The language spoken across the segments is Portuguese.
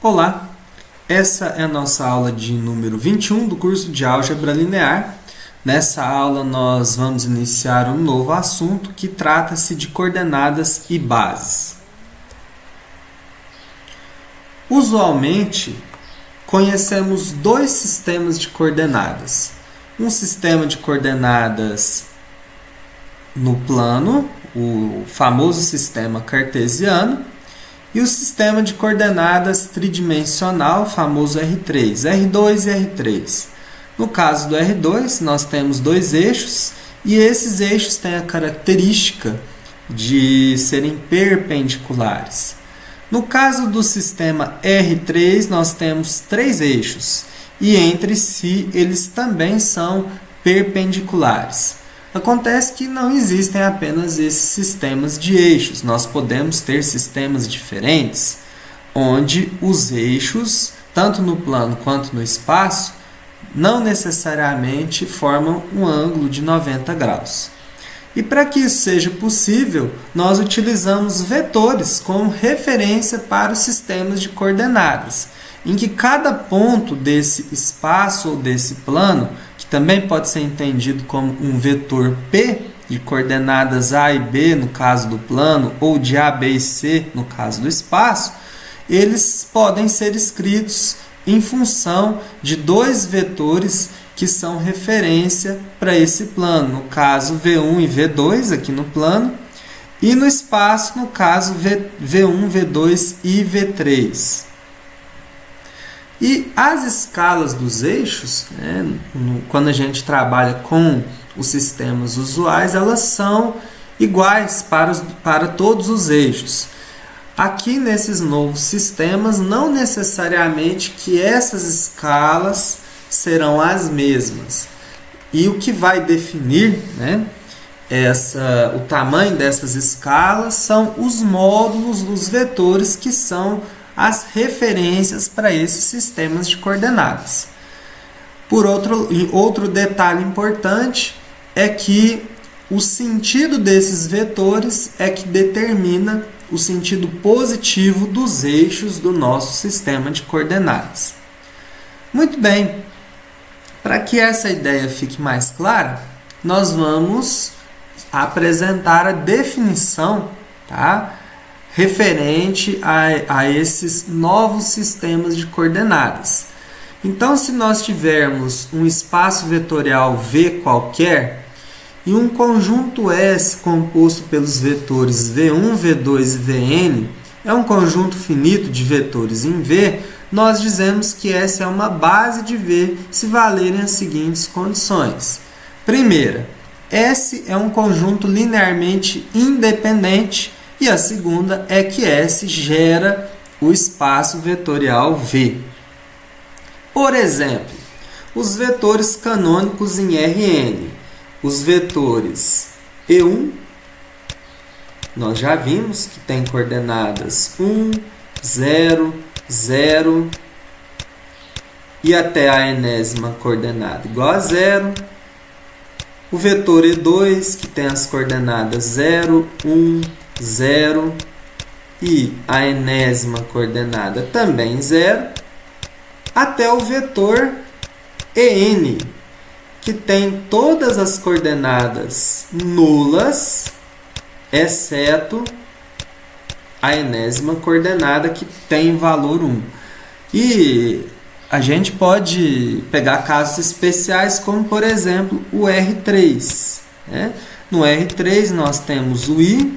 Olá, essa é a nossa aula de número 21 do curso de Álgebra Linear. Nessa aula nós vamos iniciar um novo assunto que trata-se de coordenadas e bases. Usualmente, conhecemos dois sistemas de coordenadas. Um sistema de coordenadas no plano, o famoso sistema cartesiano, e o sistema de coordenadas tridimensional, famoso R3, R2 e R3. No caso do R2, nós temos dois eixos, e esses eixos têm a característica de serem perpendiculares. No caso do sistema R3, nós temos três eixos, e entre si eles também são perpendiculares. Acontece que não existem apenas esses sistemas de eixos. Nós podemos ter sistemas diferentes, onde os eixos, tanto no plano quanto no espaço, não necessariamente formam um ângulo de 90 graus. E para que isso seja possível, nós utilizamos vetores como referência para os sistemas de coordenadas, em que cada ponto desse espaço ou desse plano, que também pode ser entendido como um vetor P, de coordenadas A e B no caso do plano, ou de A, B e C no caso do espaço, eles podem ser escritos em função de dois vetores que são referência para esse plano, no caso V1 e V2 aqui no plano, e no espaço, no caso V1, V2 e V3. E as escalas dos eixos, quando a gente trabalha com os sistemas usuais, elas são iguais para todos os eixos. Aqui nesses novos sistemas, não necessariamente que essas escalas serão as mesmas. E o que vai definir o tamanho dessas escalas são os módulos dos vetores, que são as referências para esses sistemas de coordenadas. Outro detalhe importante é que o sentido desses vetores é que determina o sentido positivo dos eixos do nosso sistema de coordenadas. Muito bem, para que essa ideia fique mais clara, nós vamos apresentar a definição, referente a esses novos sistemas de coordenadas. Então, se nós tivermos um espaço vetorial V qualquer e um conjunto S composto pelos vetores V1, V2 e Vn, é um conjunto finito de vetores em V, nós dizemos que S é uma base de V se valerem as seguintes condições. Primeira, S é um conjunto linearmente independente, e a segunda é que S gera o espaço vetorial V. Por exemplo, os vetores canônicos em Rn, os vetores E1, nós já vimos que tem coordenadas 1, 0, 0 e até a enésima coordenada igual a 0. O vetor E2, que tem as coordenadas 0, 1, 0 e a enésima coordenada também 0, até o vetor En, que tem todas as coordenadas nulas, exceto a enésima coordenada, que tem valor 1. E a gente pode pegar casos especiais, como por exemplo o R3. No R3 nós temos o I,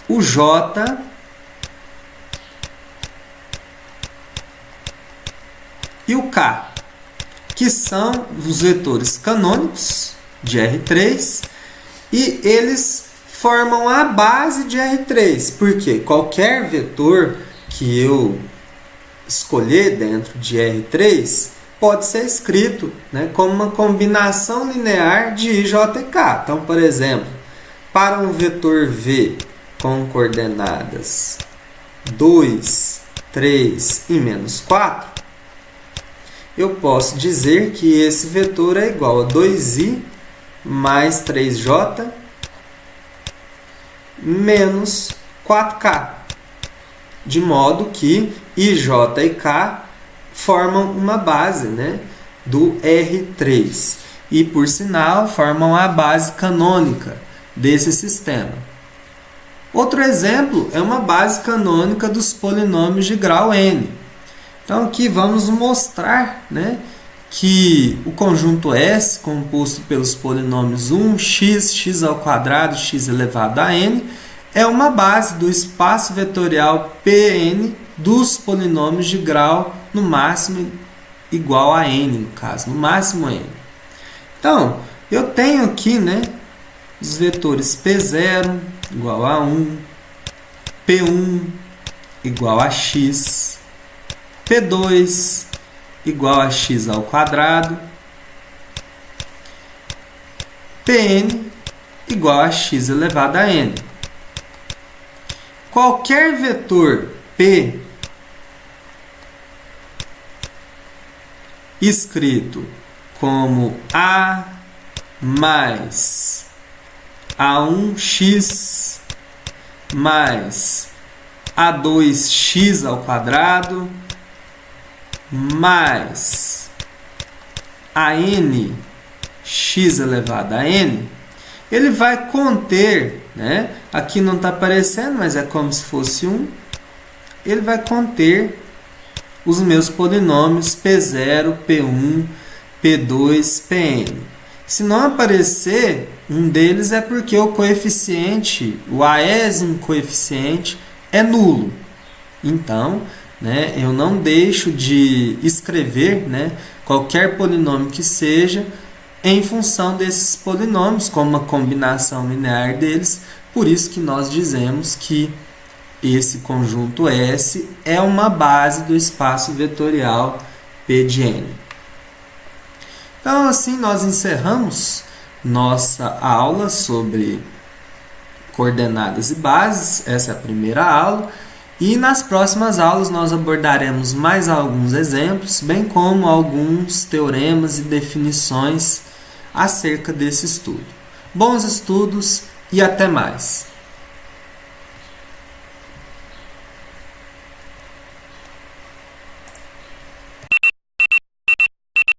o J e o K, que são os vetores canônicos de R3, e eles formam a base de R3, porque qualquer vetor que eu escolher dentro de R3 pode ser escrito como uma combinação linear de I, J e K. Então, por exemplo, para um vetor V com coordenadas 2, 3 e menos 4, eu posso dizer que esse vetor é igual a 2i mais 3j menos 4k. de modo que I, J e K formam uma base, né, do R3 e, por sinal, formam a base canônica desse sistema. Outro exemplo é uma base canônica dos polinômios de grau n. Então, aqui vamos mostrar, né, que o conjunto S, composto pelos polinômios 1x, x ao quadrado, x elevado a n, é uma base do espaço vetorial Pn dos polinômios de grau no máximo igual a n, no caso, no máximo n. Então, eu tenho aqui, né, os vetores P0 igual a 1, P1 igual a x, P2 igual a x ao quadrado, Pn igual a x elevado a n. Qualquer vetor P escrito como A mais A1x mais A2x ao quadrado mais AN x elevado a n, ele vai conter, né? Aqui não está aparecendo, mas é como se fosse um. Ele vai conter os meus polinômios P0, P1, P2, Pn. Se não aparecer um deles é porque o coeficiente, o aésimo coeficiente, é nulo. Então, né, eu não deixo de escrever, né, qualquer polinômio que seja em função desses polinômios, como uma combinação linear deles. Por isso que nós dizemos que esse conjunto S é uma base do espaço vetorial P de n. Então, assim, nós encerramos nossa aula sobre coordenadas e bases. Essa é a primeira aula. E nas próximas aulas nós abordaremos mais alguns exemplos, bem como alguns teoremas e definições acerca desse estudo. Bons estudos e até mais!